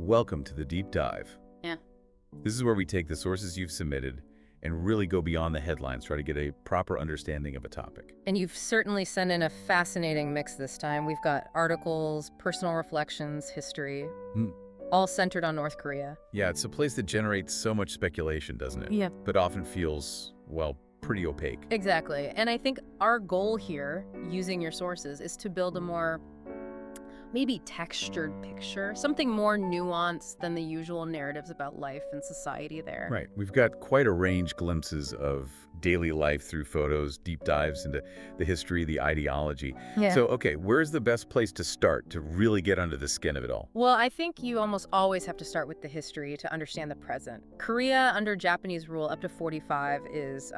Welcome to the deep dive. Yeah. This is where we take the sources you've submitted and really go beyond the headlines, try to get a proper understanding of a topic. And you've certainly sent in a fascinating mix this time. We've got articles, personal reflections, history, all centered on North Korea. Yeah, it's a place that generates so much speculation, doesn't it? Yeah. But often feels, well, pretty opaque. Exactly. And I think our goal here, using your sources, is to build a more maybe textured picture, something more nuanced than the usual narratives about life and society there. Right. We've got quite a range glimpses of daily life through photos, deep dives into the history, the ideology. Yeah. So, okay, where's the best place to start to really get under the skin of it all? Well, I think you almost always have to start with the history to understand the present. Korea under Japanese rule up to 45 is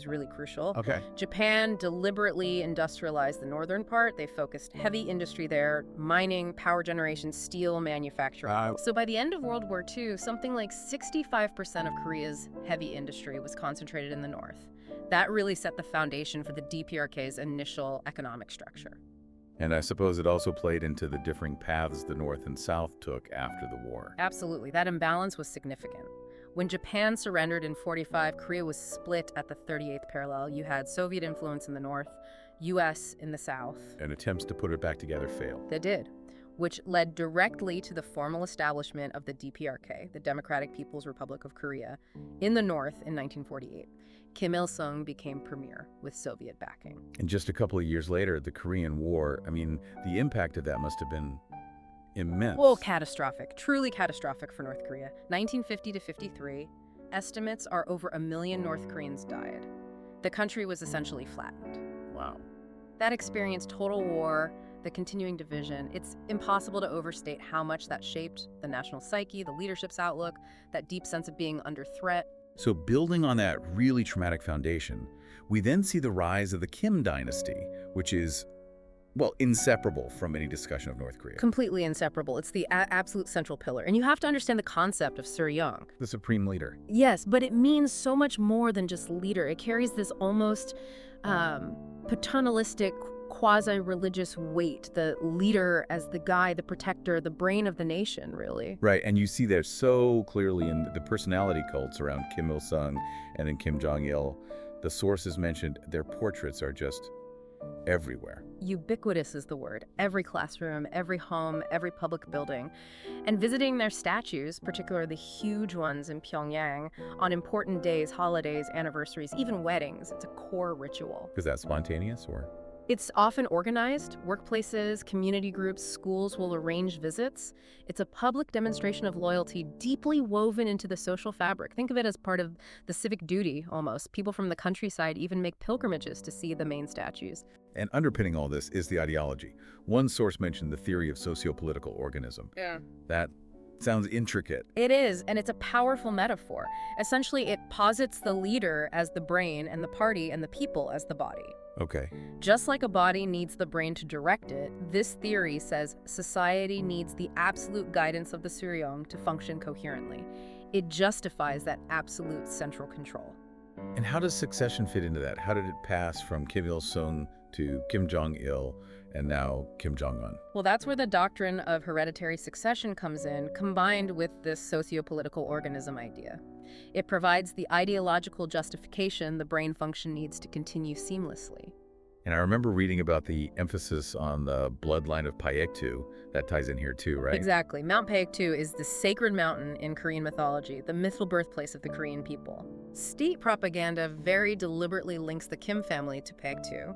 really crucial. Okay. Japan deliberately industrialized the northern part. They focused heavy industry there, mining, power generation, steel manufacturing. So by the end of World War II, something like 65% of Korea's heavy industry was concentrated in the north. That really set the foundation for the DPRK's initial economic structure. And I suppose it also played into the differing paths the North and South took after the war. Absolutely. That imbalance was significant. When Japan surrendered in 45, Korea was split at the 38th parallel. You had Soviet influence in the north, U.S. in the south. And attempts to put it back together failed. They did, which led directly to the formal establishment of the DPRK, the Democratic People's Republic of Korea, in the north in 1948. Kim Il-sung became premier with Soviet backing. And just a couple of years later, the Korean War, the impact of that must have been immense. Well, catastrophic, truly catastrophic for North Korea. 1950 to 53, estimates are over 1 million North Koreans died. The country was essentially flattened. Wow. That experienced total war, the continuing division, it's impossible to overstate how much that shaped the national psyche, the leadership's outlook, that deep sense of being under threat. So building on that really traumatic foundation, we then see the rise of the Kim dynasty, which is, well, inseparable from any discussion of North Korea. Completely inseparable. It's the absolute central pillar. And you have to understand the concept of Suryeong. The supreme leader. Yes, but it means so much more than just leader. It carries this almost paternalistic, quasi-religious weight. The leader as the guy, the protector, the brain of the nation, really. Right, and you see that so clearly in the personality cults around Kim Il-sung and then Kim Jong-il. The sources mentioned their portraits are just everywhere. Ubiquitous is the word. Every classroom, every home, every public building. And visiting their statues, particularly the huge ones in Pyongyang, on important days, holidays, anniversaries, even weddings, it's a core ritual. Is that spontaneous or? It's often organized. Workplaces, community groups, schools will arrange visits. It's a public demonstration of loyalty deeply woven into the social fabric. Think of it as part of the civic duty, almost. People from the countryside even make pilgrimages to see the main statues. And underpinning all this is the ideology. One source mentioned the theory of socio-political organism. Yeah. That sounds intricate. It is, and it's a powerful metaphor. Essentially, it posits the leader as the brain and the party and the people as the body. Okay. Just like a body needs the brain to direct it, this theory says society needs the absolute guidance of the Suryeong to function coherently. It justifies that absolute central control. And how does succession fit into that? How did it pass from Kim Il-sung to Kim Jong-il and now Kim Jong-un? Well, that's where the doctrine of hereditary succession comes in, combined with this socio-political organism idea. It provides the ideological justification the brain function needs to continue seamlessly. And I remember reading about the emphasis on the bloodline of Paektu. That ties in here too, right? Exactly. Mount Paektu is the sacred mountain in Korean mythology, the mythical birthplace of the Korean people. State propaganda very deliberately links the Kim family to Paektu.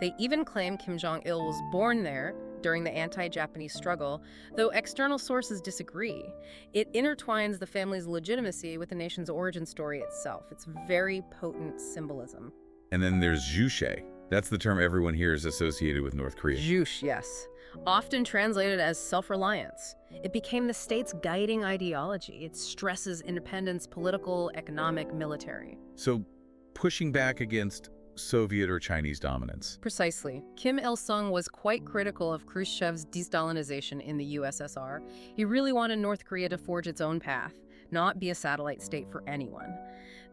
They even claim Kim Jong-il was born there during the anti-Japanese struggle, though external sources disagree. It intertwines the family's legitimacy with the nation's origin story itself. It's very potent symbolism. And then there's Juche. That's the term everyone here is associated with North Korea. Juche, yes. Often translated as self-reliance. It became the state's guiding ideology. It stresses independence, political, economic, military. So pushing back against Soviet or Chinese dominance. Precisely. Kim Il-sung was quite critical of Khrushchev's de-Stalinization in the USSR. He really wanted North Korea to forge its own path, not be a satellite state for anyone.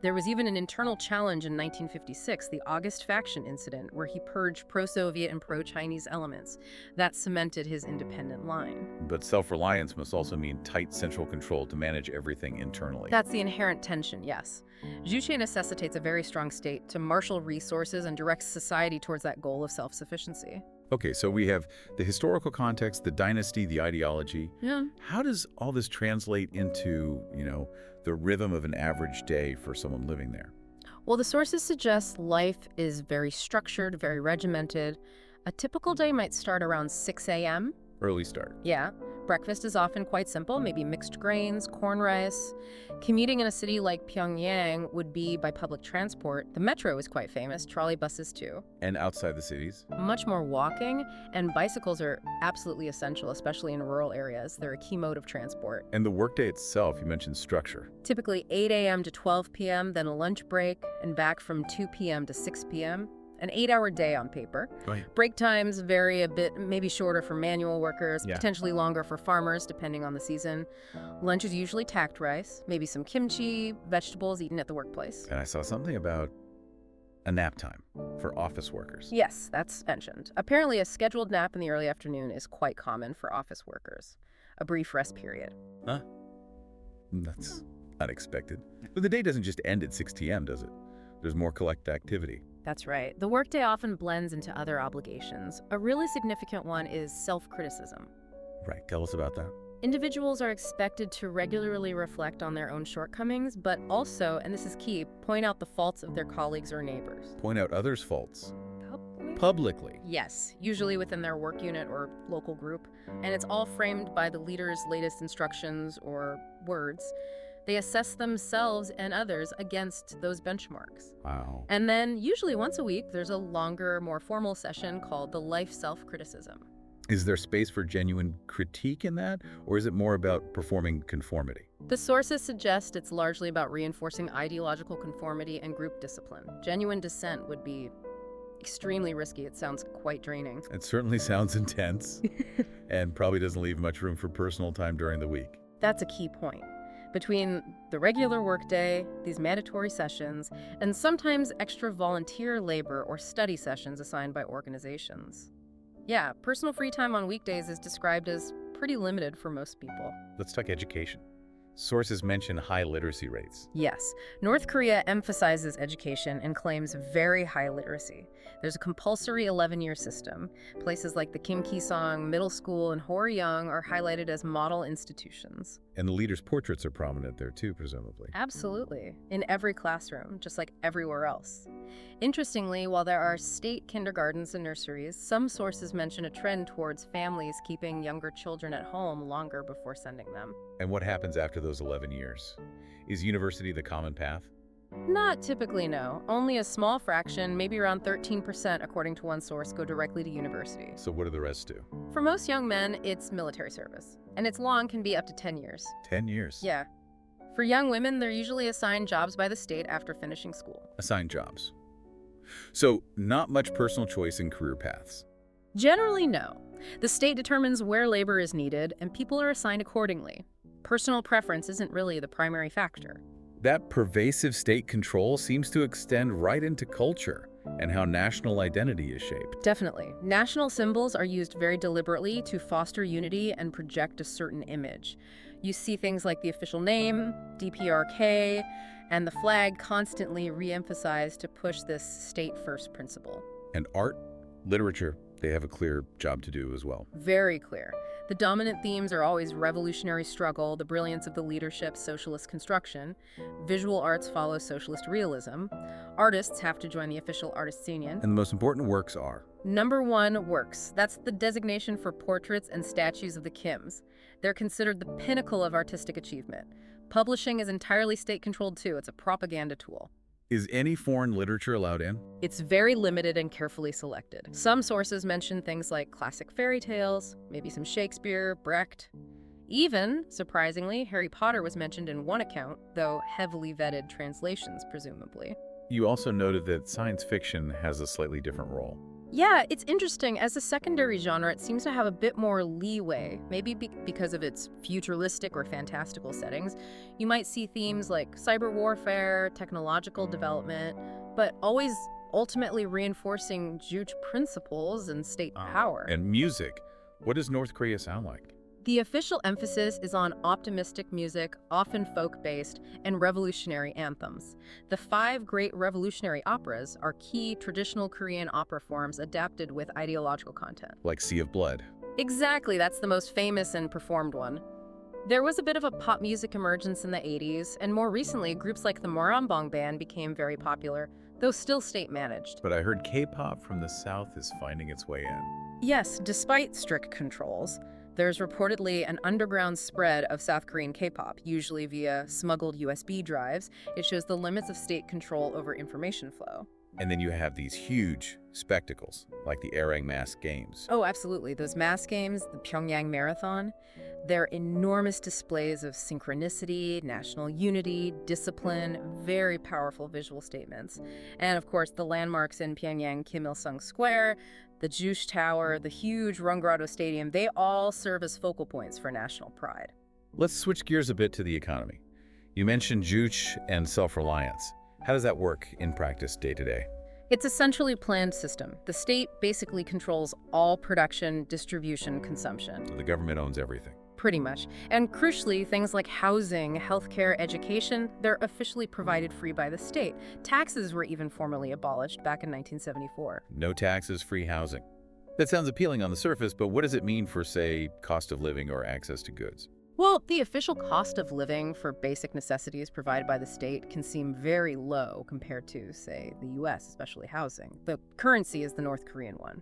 There was even an internal challenge in 1956, the August Faction incident, where he purged pro-Soviet and pro-Chinese elements. That cemented his independent line. But self-reliance must also mean tight central control to manage everything internally. That's the inherent tension, yes. Juche necessitates a very strong state to marshal resources and direct society towards that goal of self-sufficiency. Okay, so we have the historical context, the dynasty, the ideology. Yeah. How does all this translate into, the rhythm of an average day for someone living there? Well, the sources suggest life is very structured, very regimented. A typical day might start around 6 a.m. Early start. Yeah. Breakfast is often quite simple, maybe mixed grains, corn rice. Commuting in a city like Pyongyang would be by public transport. The metro is quite famous, trolley buses too. And outside the cities? Much more walking, and bicycles are absolutely essential, especially in rural areas. They're a key mode of transport. And the workday itself, you mentioned structure. Typically 8 a.m. to 12 p.m., then a lunch break, and back from 2 p.m. to 6 p.m. An 8-hour day on paper. Right. Break times vary a bit, maybe shorter for manual workers, Yeah. potentially longer for farmers, depending on the season. Lunch is usually tacked rice, maybe some kimchi, vegetables eaten at the workplace. And I saw something about a nap time for office workers. Yes, that's mentioned. Apparently, a scheduled nap in the early afternoon is quite common for office workers. A brief rest period. Huh? That's unexpected. But the day doesn't just end at 6 p.m., does it? There's more collective activity. That's right. The workday often blends into other obligations. A really significant one is self-criticism. Right. Tell us about that. Individuals are expected to regularly reflect on their own shortcomings, but also, and this is key, point out the faults of their colleagues or neighbors. Point out others' faults. Publicly. Yes, usually within their work unit or local group. And it's all framed by the leader's latest instructions or words. They assess themselves and others against those benchmarks. Wow. And then, usually once a week, there's a longer, more formal session called the life self-criticism. Is there space for genuine critique in that, or is it more about performing conformity? The sources suggest it's largely about reinforcing ideological conformity and group discipline. Genuine dissent would be extremely risky. It sounds quite draining. It certainly sounds intense and probably doesn't leave much room for personal time during the week. That's a key point. Between the regular workday, these mandatory sessions, and sometimes extra volunteer labor or study sessions assigned by organizations. Yeah, personal free time on weekdays is described as pretty limited for most people. Let's talk education. Sources mention high literacy rates. Yes, North Korea emphasizes education and claims very high literacy. There's a compulsory 11-year system. Places like the Kim Ki-song Middle School and Horyung are highlighted as model institutions. And the leaders' portraits are prominent there too, presumably. Absolutely, in every classroom, just like everywhere else. Interestingly, while there are state kindergartens and nurseries, some sources mention a trend towards families keeping younger children at home longer before sending them. And what happens after those 11 years? Is university the common path? Not typically, no. Only a small fraction, maybe around 13%, according to one source, go directly to university. So what do the rest do? For most young men, it's military service. And its long can be up to 10 years. 10 years? Yeah. For young women, they're usually assigned jobs by the state after finishing school. Assigned jobs. So not much personal choice in career paths. Generally, no. The state determines where labor is needed, and people are assigned accordingly. Personal preference isn't really the primary factor. That pervasive state control seems to extend right into culture and how national identity is shaped. Definitely. National symbols are used very deliberately to foster unity and project a certain image. You see things like the official name, DPRK, and the flag constantly re-emphasized to push this state-first principle. And art, literature, they have a clear job to do as well. Very clear. The dominant themes are always revolutionary struggle, the brilliance of the leadership, socialist construction. Visual arts follow socialist realism. Artists have to join the official artists union. And the most important works are? Number 1, works. That's the designation for portraits and statues of the Kims. They're considered the pinnacle of artistic achievement. Publishing is entirely state-controlled too. It's a propaganda tool. Is any foreign literature allowed in? It's very limited and carefully selected. Some sources mention things like classic fairy tales, maybe some Shakespeare, Brecht. Even, surprisingly, Harry Potter was mentioned in one account, though heavily vetted translations, presumably. You also noted that science fiction has a slightly different role. Yeah, it's interesting. As a secondary genre, it seems to have a bit more leeway, maybe because of its futuristic or fantastical settings. You might see themes like cyber warfare, technological development, but always ultimately reinforcing Juche principles and state power. And music. What does North Korea sound like? The official emphasis is on optimistic music, often folk-based, and revolutionary anthems. The five great revolutionary operas are key traditional Korean opera forms adapted with ideological content. Like Sea of Blood. Exactly, that's the most famous and performed one. There was a bit of a pop music emergence in the 80s, and more recently, groups like the Morambong Band became very popular, though still state-managed. But I heard K-pop from the South is finding its way in. Yes, despite strict controls, there's reportedly an underground spread of South Korean K-pop, usually via smuggled USB drives. It shows the limits of state control over information flow. And then you have these huge spectacles, like the Arirang Mass Games. Oh, absolutely. Those mass games, the Pyongyang Marathon, they're enormous displays of synchronicity, national unity, discipline, very powerful visual statements. And of course, the landmarks in Pyongyang, Kim Il-sung Square, the Juche Tower, the huge Rungrado Stadium, they all serve as focal points for national pride. Let's switch gears a bit to the economy. You mentioned Juche and self-reliance. How does that work in practice day to day? It's a centrally planned system. The state basically controls all production, distribution, consumption. So the government owns everything. Pretty much. And crucially, things like housing, healthcare, education, they're officially provided free by the state. Taxes were even formally abolished back in 1974. No taxes, free housing. That sounds appealing on the surface, but what does it mean for, say, cost of living or access to goods? Well, the official cost of living for basic necessities provided by the state can seem very low compared to, say, the US, especially housing. The currency is the North Korean one.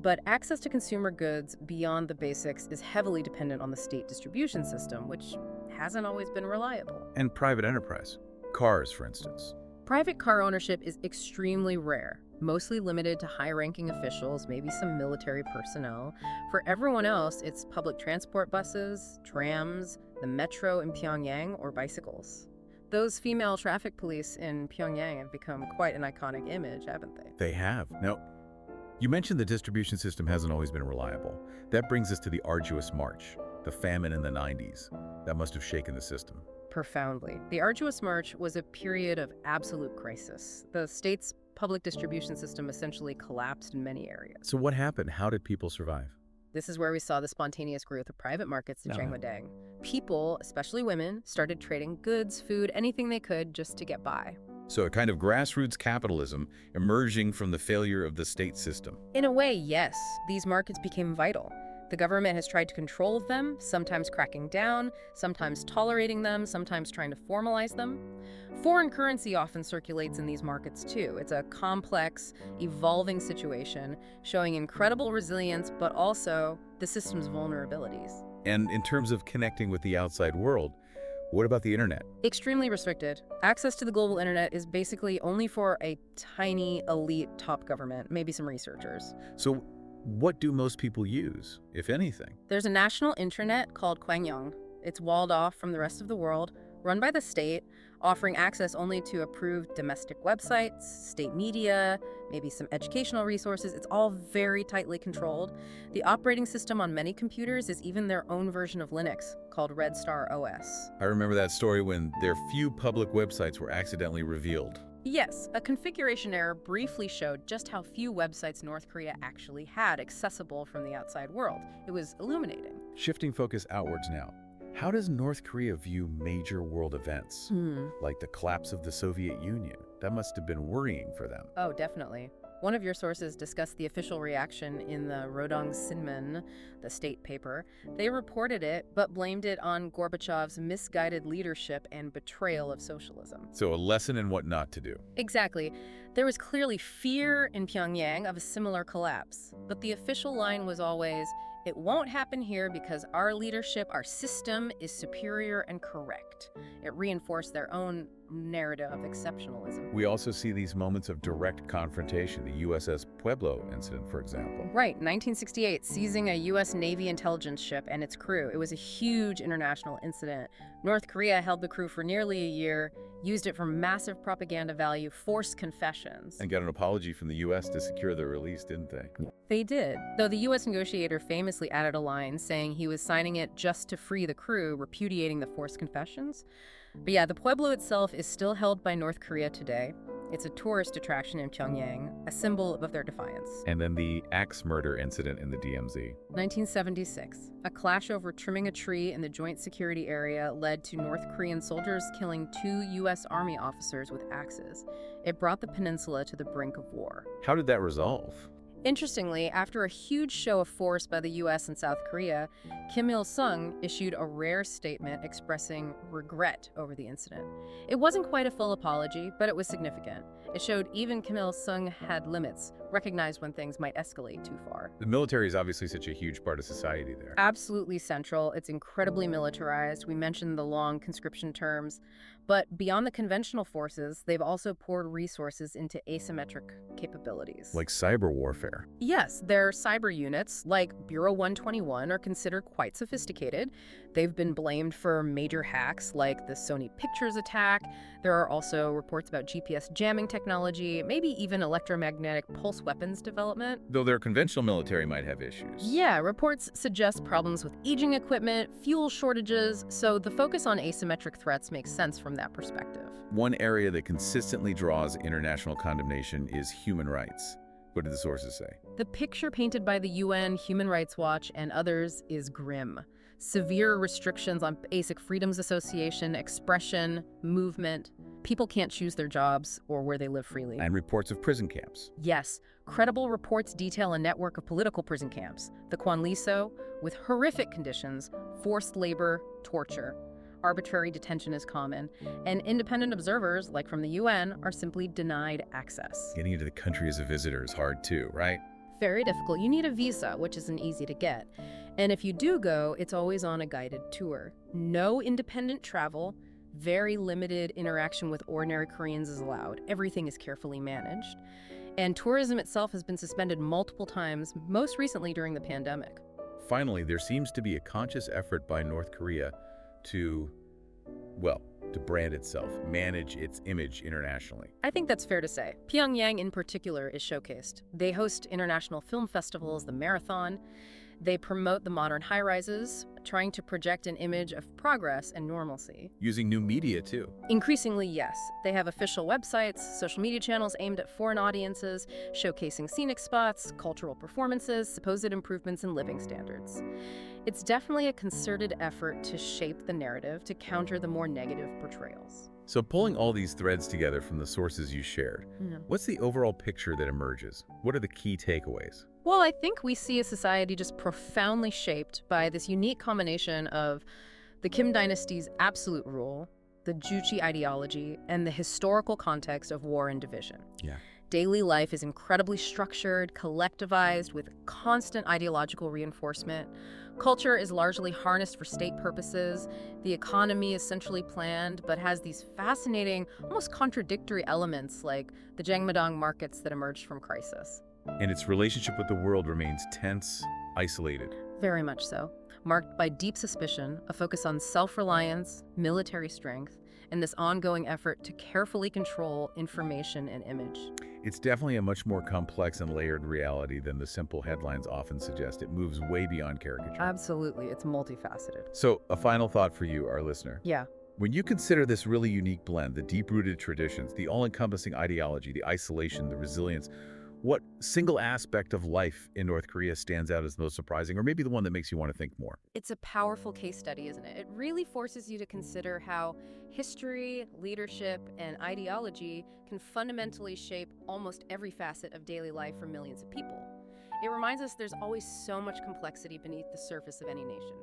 But access to consumer goods beyond the basics is heavily dependent on the state distribution system, which hasn't always been reliable. And private enterprise. Cars, for instance. Private car ownership is extremely rare, mostly limited to high-ranking officials, maybe some military personnel. For everyone else, it's public transport buses, trams, the metro in Pyongyang, or bicycles. Those female traffic police in Pyongyang have become quite an iconic image, haven't they? They have. Now, you mentioned the distribution system hasn't always been reliable. That brings us to the arduous march, the famine in the 90s. That must have shaken the system. Profoundly. The Arduous March was a period of absolute crisis. The state's public distribution system essentially collapsed in many areas. So what happened? How did people survive? This is where we saw the spontaneous growth of private markets in Changmadang. People, especially women, started trading goods, food, anything they could just to get by. So a kind of grassroots capitalism emerging from the failure of the state system. In a way, yes, these markets became vital. The government has tried to control them, sometimes cracking down, sometimes tolerating them, sometimes trying to formalize them. Foreign currency often circulates in these markets too. It's a complex, evolving situation, showing incredible resilience, but also the system's vulnerabilities. And in terms of connecting with the outside world, what about the internet? Extremely restricted. Access to the global internet is basically only for a tiny, elite top government, maybe some researchers. So what do most people use, if anything? There's a national intranet called Kwangyong. It's walled off from the rest of the world, run by the state, offering access only to approved domestic websites, state media, maybe some educational resources. It's all very tightly controlled. The operating system on many computers is even their own version of Linux, called Red Star OS. I remember that story when their few public websites were accidentally revealed. Yes, a configuration error briefly showed just how few websites North Korea actually had accessible from the outside world. It was illuminating. Shifting focus outwards now, how does North Korea view major world events, like the collapse of the Soviet Union? That must have been worrying for them. Oh, definitely. One of your sources discussed the official reaction in the Rodong Sinmun, the state paper. They reported it, but blamed it on Gorbachev's misguided leadership and betrayal of socialism. So a lesson in what not to do. Exactly. There was clearly fear in Pyongyang of a similar collapse, but the official line was always, "It won't happen here because our leadership, our system is superior and correct." It reinforced their own narrative of exceptionalism. We also see these moments of direct confrontation, the USS Pueblo incident, for example. Right, 1968, seizing a U.S. Navy intelligence ship and its crew. It was a huge international incident. North Korea held the crew for nearly a year, used it for massive propaganda value, forced confessions. And got an apology from the U.S. to secure their release, didn't they? They did, though the U.S. negotiator famously added a line saying he was signing it just to free the crew, repudiating the forced confessions. But yeah, the Pueblo itself is still held by North Korea today. It's a tourist attraction in Pyongyang, a symbol of their defiance. And then the axe murder incident in the DMZ. 1976. A clash over trimming a tree in the Joint Security Area led to North Korean soldiers killing 2 U.S. Army officers with axes. It brought the peninsula to the brink of war. How did that resolve? Interestingly, after a huge show of force by the U.S. and South Korea, Kim Il-sung issued a rare statement expressing regret over the incident. It wasn't quite a full apology, but it was significant. It showed even Kim Il-sung had limits, recognized when things might escalate too far. The military is obviously such a huge part of society there. Absolutely central. It's incredibly militarized. We mentioned the long conscription terms. But beyond the conventional forces, they've also poured resources into asymmetric capabilities. Like cyber warfare. Yes, their cyber units, like Bureau 121, are considered quite sophisticated. They've been blamed for major hacks like the Sony Pictures attack. There are also reports about GPS jamming technology, maybe even electromagnetic pulse weapons development. Though their conventional military might have issues. Yeah, reports suggest problems with aging equipment, fuel shortages, so the focus on asymmetric threats makes sense from that perspective. One area that consistently draws international condemnation is human rights. What did the sources say? The picture painted by the UN, Human Rights Watch, and others is grim. Severe restrictions on basic freedoms association, expression, movement. People can't choose their jobs or where they live freely. And reports of prison camps. Yes, credible reports detail a network of political prison camps, the Kwanliso, with horrific conditions, forced labor, torture. Arbitrary detention is common, and independent observers, like from the UN, are simply denied access. Getting into the country as a visitor is hard too, right? Very difficult. You need a visa, which isn't easy to get. And if you do go, it's always on a guided tour. No independent travel, very limited interaction with ordinary Koreans is allowed. Everything is carefully managed. And tourism itself has been suspended multiple times, most recently during the pandemic. Finally, there seems to be a conscious effort by North Korea to brand itself, manage its image internationally. I think that's fair to say. Pyongyang in particular is showcased. They host international film festivals, the Marathon. They promote the modern high-rises, trying to project an image of progress and normalcy. Using new media, too. Increasingly, yes. They have official websites, social media channels aimed at foreign audiences, showcasing scenic spots, cultural performances, supposed improvements in living standards. It's definitely a concerted effort to shape the narrative to counter the more negative portrayals. So pulling all these threads together from the sources you shared, what's the overall picture that emerges? What are the key takeaways? Well, I think we see a society just profoundly shaped by this unique combination of the Kim dynasty's absolute rule, the Juche ideology, and the historical context of war and division. Yeah. Daily life is incredibly structured, collectivized, with constant ideological reinforcement. Culture is largely harnessed for state purposes. The economy is centrally planned, but has these fascinating, almost contradictory elements like the Jangmadang markets that emerged from crisis. And its relationship with the world remains tense, isolated. Very much so. Marked by deep suspicion, a focus on self-reliance, military strength, and this ongoing effort to carefully control information and image. It's definitely a much more complex and layered reality than the simple headlines often suggest. It moves way beyond caricature. Absolutely. It's multifaceted. So, a final thought for you, our listener. Yeah. When you consider this really unique blend, the deep-rooted traditions, the all-encompassing ideology, the isolation, the resilience, what single aspect of life in North Korea stands out as the most surprising, or maybe the one that makes you want to think more? It's a powerful case study, isn't it? It really forces you to consider how history, leadership, and ideology can fundamentally shape almost every facet of daily life for millions of people. It reminds us there's always so much complexity beneath the surface of any nation.